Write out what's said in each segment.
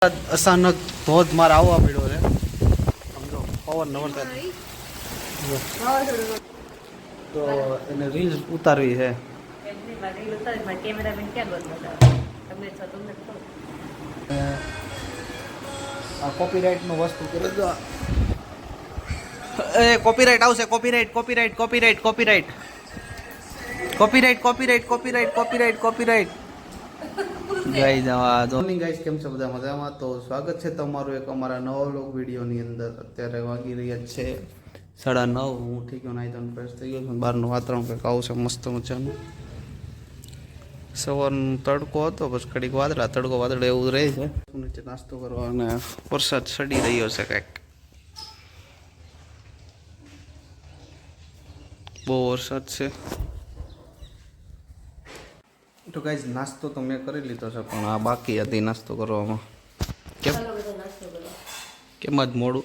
અચાનક ધોધમાર આવવા મળ્યો છે. સમજો પવન વરસાદ તો એને રીલ્સ ઉતારવી છે. આ કોપીરાઇટ નું વસ્તુ કરી દો. એ કોપીરાઇટ આવશે. Copyright copyright copyright copyright copyright copyright copyright copyright copyright guys guys કેમ છો બધા મજામાં? તો સ્વાગત છે તમારું એક અમારા નવા વ્લોગ વિડીયોની અંદર. અત્યારે વાગી રહ્યા છે 9:30. હું ઠીક નાઈ ધોઈને ફ્રેશ થઈ ગયો છું. બહારનું વાતાવરણ કંઈક આવું છે મસ્ત મજાનું. સવારનો તડકો હતો, બસ ઘડીક વાદળા તડકો વાદળ એવું રહે છે. નીચે નાસ્તો કરવા અને વરસાદ સડી રહ્યો છે કંઈક. બહુ વરસાદ છે. તો ગાઈસ નાસ્તો તો મેં કરી લીધો છે, પણ આ બાકી હતી નાસ્તો કરવામાં. કેમ આજ મોડું?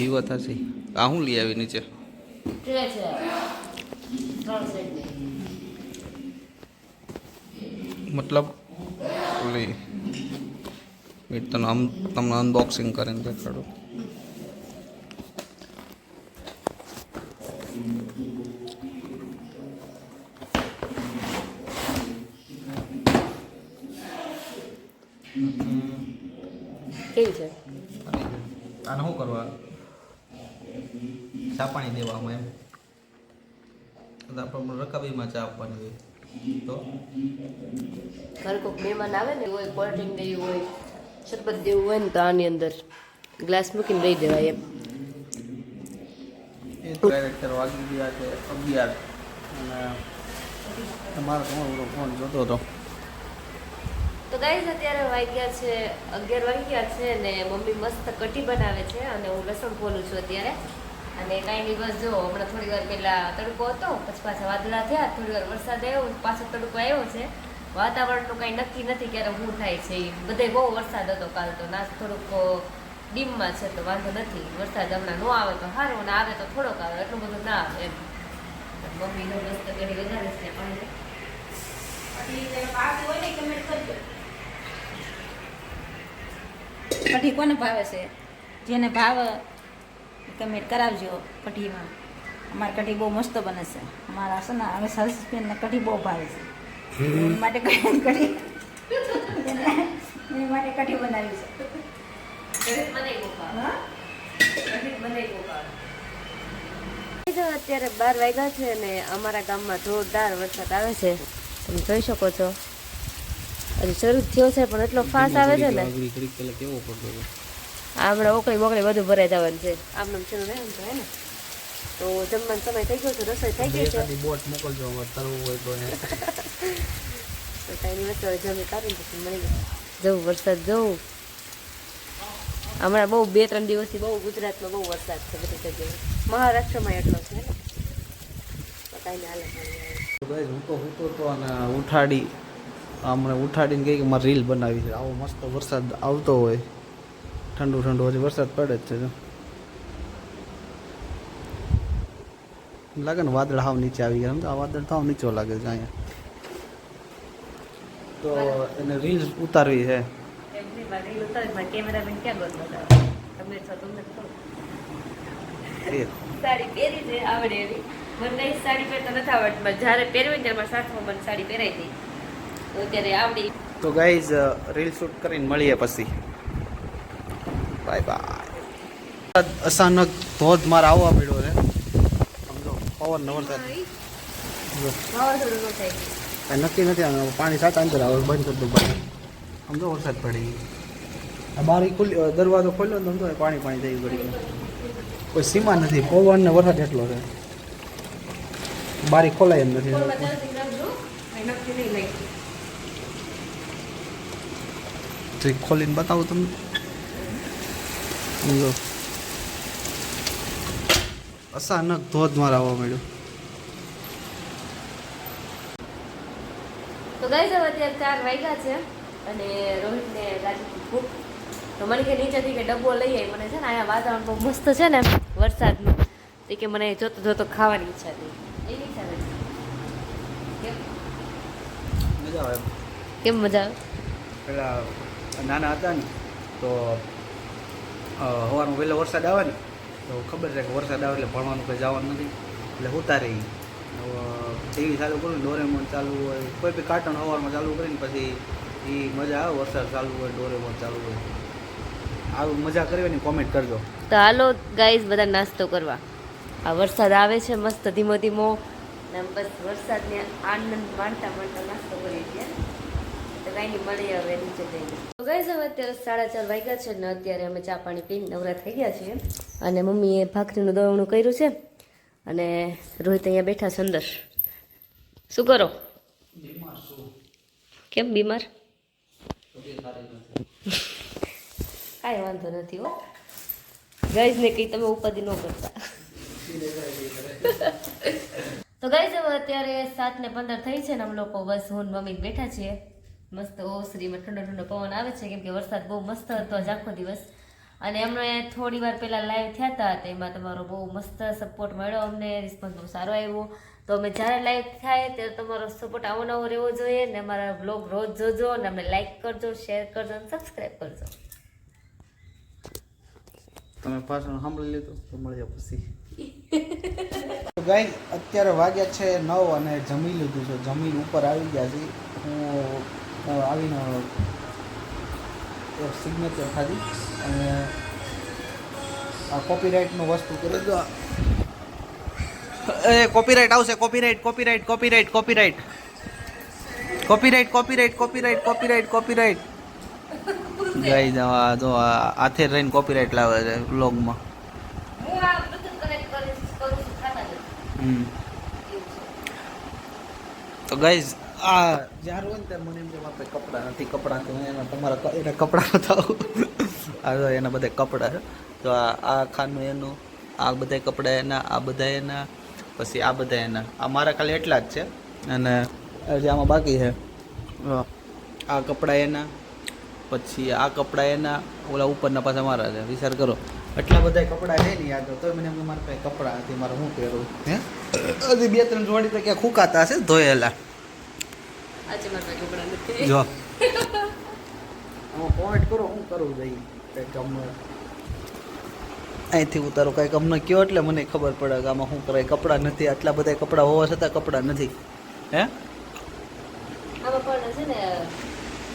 એ વાત હશે. આ હું લઈ આવી નીચે? મતલબ તમને અનબોક્સિંગ કરીને દેખાડું. કેવી છે? આને શું કરવા? ચા પાણી દેવામાં એમ આપણે રકાબીમાં ચા આપવાની હોય તો ઘર કોઈક મહેમાન આવે ને હોય, કોલ્ડ ડ્રિંક દેવી હોય, શરબત દેવું હોય ને તો આની અંદર ગ્લાસ મૂકીને દઈ દેવાય એમ. એ ડાયરેક્ટર વાગી ગયા છે 11 અને તમારો ફોન જોતો હતો. તો ગાઈઝ અત્યારે વાગ્યા છે 11 વાગ્યા છે ને મમ્મી મસ્ત કઢી બનાવે છે અને હું લસણ ફોલું છું અત્યારે. અને કાંઈ નહીં, બસ જો હમણાં થોડી વાર પહેલા તડકો હતો, પછી પાછા વાદળા થયા, થોડી વાર વરસાદ આવ્યો, પાછો તડકો આવ્યો છે. વાતાવરણનું કાંઈ નક્કી નથી ક્યારે શું થાય છે. બધે બહુ વરસાદ હતો કાલ તો. ના થોડુંક ડીમમાં છે તો વાંધો નથી. વરસાદ હમણાં ન આવે તો સારું, ને આવે તો થોડોક આવે, એટલું બધું ના આવે એમ. મમ્મીનો મસ્ત કઢી વધારે છે પાણી. કઢી કોને ભાવે છે? જેને ભાવે કમેન્ટ કરાવજો કઢીમાં. અમારી કઢી બહુ મસ્ત બને છે. અમારા છે ને હવે હસબન્ડને કઢી બહુ ભાવે છે, એની માટે કઢી બનાવી છે. અત્યારે 12 વાગ્યા છે અને અમારા ગામમાં જોરદાર વરસાદ આવે છે, તમે જોઈ શકો છો. હજી શરૂ થયો છે પણ એટલો ફાસ્ટ આવે છે ને. કેવો પડતો હમણાં ઓકળી બોકળી બધું ભરાઈ જવાનું છે. આમનામ છે ને તો જમવાનો સમય થઈ ગયો છે, રસોઈ થઈ ગઈ છે. બોટ મોકલજો તરવું હોય તો કાંઈ વસ્તુ જમી કાઢીને પછી મળી જવું. વરસાદ જવું હમણાં બહુ 2-3 દિવસથી બહુ ગુજરાતમાં બહુ વરસાદ છે બધી જગ્યાએ. મહારાષ્ટ્રમાં એટલો છે ને તો કાંઈ હાલે. હું તો હતો અને ઉઠાડીને કહી કે મારે રીલ બનાવી છે. આવો મસ્ત વરસાદ આવતો હોય, ઠંડુ ઠંડુ, હજી વરસાદ પડે જ છે. જો લાગે ને વાદળ હાવ નીચે આવી ગયા. તો આ વાદળ હાવ નીચો લાગે છે અહીંયા. તો એને રીલ્સ ઉતારવી છે. કેમેરામેન ક્યાં ગયો? તમે છો તમને સાડી પહેરી છે આવડે એવી. મને સાડી પહેરતા નથી આવડતી. જ્યારે પહેરવી ને ત્યારે મારા સાસુમાં મને સાડી પહેરાઈ હતી તો ત્યારે આવડી. તો ગાઈઝ રીલ શૂટ કરીને મળીએ પછી. Bye bye. અચાનક ધોધમાર આવવા મળ્યો છે. સમજો પવન વરસાદ નક્કી નથી. પાણી સાત અંદર આવે, બંધ કરી દો પાણી. સમજો વરસાદ પડી ગયો. આ બારી ખુલ્લી, દરવાજો ખોલ્યો ને સમજો પાણી થઈ ગયું. કોઈ સીમા નથી. પવન ને વરસાદ એટલો છે, બારી ખોલાય એમ નથી. ખોલીને બતાવું તમને. અચાનક ધોધમાર આવવા મળ્યો. તો ગાઈઝ હવે અત્યારે 4 વાગ્યા છે અને રોહિતને લાગી ભૂખ. તો મને કે નીચેથી કે ડબ્બો લઈ આવી. મને છે ને અહીંયા વાતાવરણ બહુ મસ્ત છે ને વરસાદનું, તે કે મને જોતો જોતો ખાવાની ઈચ્છા થઈ. એની ઈચ્છા થઈ. મજા આવે. કેમ મજા આવે? પેલા નાના હતા ને તો સવારમાં વહેલો વરસાદ આવે ને તો ખબર છે કે વરસાદ આવે એટલે ભણવાનું કંઈ જવાનું નથી એટલે ઉતારે ટીવી ચાલુ કરું ને ડોરેમોન ચાલુ હોય કોઈ બી કાર્ટૂન સવારમાં ચાલુ કરીને પછી એ મજા આવે વરસાદ ચાલુ હોય ડોરેમોન ચાલુ હોય આવું મજા કરવી ને કોમેન્ટ કરજો. તો હાલો ગાઈઝ બધા નાસ્તો કરવા. આ વરસાદ આવે છે મસ્ત ધીમો ધીમો ને બસ વરસાદને આનંદ માણતા માણતા નાસ્તો કરીએ છીએ. તો કાંઈ નહીં મળી હવે નીચે જઈને. તો ગાઈઝ હવે અત્યારે 4:30 વાગ્યા છે ને અત્યારે અમે ચા પાણી પીને નવરા થઈ ગયા છીએ અને મમ્મીએ ભાખરીનું દવણું કર્યું છે અને રોહિત અહીંયા બેઠા છે અંદર. શું કરો? કેમ બીમાર? કાંઈ વાંધો નથી હો ગાઈઝ ને કંઈ તમે ઉપાધિ ન કરતા. તો ગાઈઝ હવે અત્યારે 7:15 થઈ છે ને અમે લોકો બસ હું મમ્મી બેઠા છીએ મસ્ત ઓસરીમાં ઠંડો ઠંડો પવન આવે છે કેમ કે વરસાદ બહુ મસ્ત હતો આજ આખો દિવસ અને અમને થોડી વાર પહેલાં લાઈવ થયા હતા તેમાં તમારો બહુ મસ્ત સપોર્ટ મળ્યો અમને રિસ્પોન્સ બહુ સારો આવ્યો. તો અમે જ્યારે લાઈવ થાય ત્યારે તમારો સપોર્ટ આવો નવો રહેવો જોઈએ ને અમારા બ્લોગ રોજ જોજો અને અમને લાઈક કરજો શેર કરજો અને સબસ્ક્રાઈબ કરજો. તમે પાછળ સાંભળી લીધું તો મળ્યા પછી ગાઈ અત્યારે વાગ્યા છે 9 અને જમી લીધું છે જમીન ઉપર આવી ગયા છે હું આવીને સિગ્નેચર ખાધી અને આ કોપીરાઇટનું વસ્તુ કરી દો. એ કોપીરાઇટ આવશે copyright copyright copyright copyright copyright copyright copyright copyright copyright ગાઈ જવા જો હાથે રહીને કોપીરાઇટ લાવે છે વ્લોગમાં. તો ગાઈઝ આ જ્યારે હોય ને ત્યારે મને એમ કે આપણે કપડાં નથી કપડાં તો એના તમારા એના કપડાં બતાવું. આ જો એના બધા કપડાં છે તો આ ખાનું એનું આ બધા કપડાં એના આ બધા એના પછી આ બધા એના આ મારા ખાલી એટલા જ છે અને જે આમાં બાકી છે આ કપડાં એના પછી આ કપડાં એના ઓલા ઉપરના પાછા મારા છે. વિચાર કરો એટલા બધા કપડાં છે ને યાદ તો મને એમ કે મારા પાસે કપડાં નથી મારે શું પહેરવું હે હજી 2-3 જોડી તો ક્યાં ફૂંકાતા હશે ધોયેલા જો પોઈન્ટ કરો શું કરવું ભાઈ કંઈક અમને અહીંથી ઉતારો કંઈક અમને કયો એટલે મને ખબર પડે કે આમાં શું કરાય. કપડાં નથી આટલા બધા કપડાં હોવા છતાં કપડાં નથી હે આમાં પણ છે ને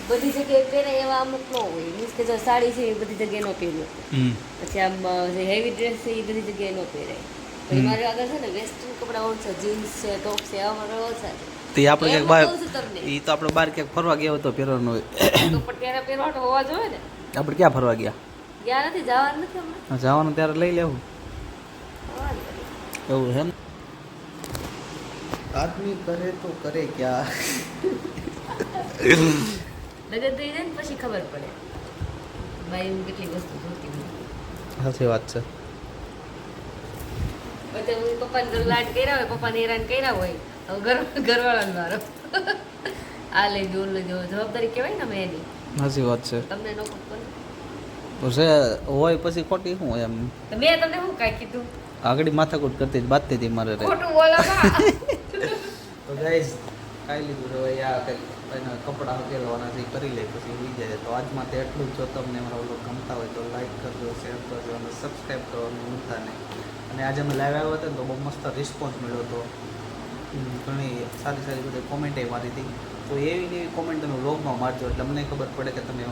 બધી જગ્યાએ પહેરે એવા અમુક ન હોય મીન્સ કે જો સાડી છે એ બધી જગ્યાએ ન પહેર્યો પછી આમ જે હેવી ડ્રેસ છે એ બધી જગ્યાએ ન પહેરાય. પછી મારે આગળ છે ને વેસ્ટર્ન કપડાં ઓછા જીન્સ છે ટોપ છે આવા મારે ઓછા છે. તે આપણે ક્યાંક બહાર એ તો આપણે બહાર ક્યાંક ફરવા ગયા હોય તો પહેરવાનું હોય તો પણ ત્યારે પહેરવાનો હોવા જોઈએ ને. આપણે ક્યાં ફરવા ગયા ગયા નથી જવાનું નથી હમણાં જવાનું ત્યારે લઈ લેવું એવું છે ને. આદમી કરે તો કરે ક્યાં લગન થઈ જાય ને પછી ખબર પડે ભાઈ હું કેટલી વસ્તુ જોતી હોય. સાચી વાત છે. પછી હું પપ્પાને લાડ કર્યા હોય પપ્પાને હેરાન કર્યા હોય હવે ઘરવાળાને મારો આ લઈ જો જવાબદારી કહેવાય ને મેં એની. સાચી વાત છે. તમને નો ખબર છે હોય પછી ખોટી શું એમ તો મેં તમને શું કાંઈ કીધું આગળ માથાકૂટ કરતી જ બાંધતી હતી મારે ખોટું બોલો તો ગાઈઝ ખાઈ લીધું હવે આ કંઈક એના કપડાં પહેરવાના છે કરી લે પછી ઉઈ જાય. તો આજ માટે એટલું જ. જો તમને મારા વ્લોગ ગમતા હોય તો લાઈક કરજો શેર કરજો અને સબસ્ક્રાઈબ કરવાનું ભૂલતા નહીં. અને આજે અમે લાઈવ આવ્યા હતા ને તો બહુ મસ્ત રિસ્પોન્સ મળ્યો હતો ઘણી સારી સારી બધી કોમેન્ટ મારી હતી. તો એવી ને એવી કોમેન્ટ તમે વ્લોગમાં મારજો એટલે મને ખબર પડે કે તમે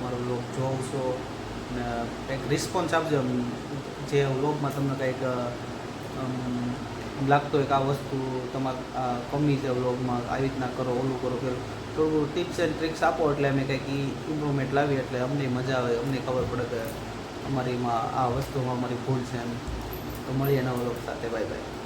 મારો વ્લોગ જોવો છો ને કંઈક રિસ્પોન્સ આપજો જે વ્લોગમાં તમને કંઈક લાગતો હોય કે આ વસ્તુ તમારે કમી છે વ્લોગમાં આવી રીતના કરો ઓલું કરો થોડું ટિપ્સ એન્ડ ટ્રિક્સ આપો એટલે અમે કંઈક ઇમ્પ્રુવમેન્ટ લાવીએ એટલે અમને મજા આવે અમને ખબર પડે કે અમારીમાં આ વસ્તુમાં અમારી ભૂલ છે એમ. તો મળીએ નવા વ્લોગ સાથે બાય બાય.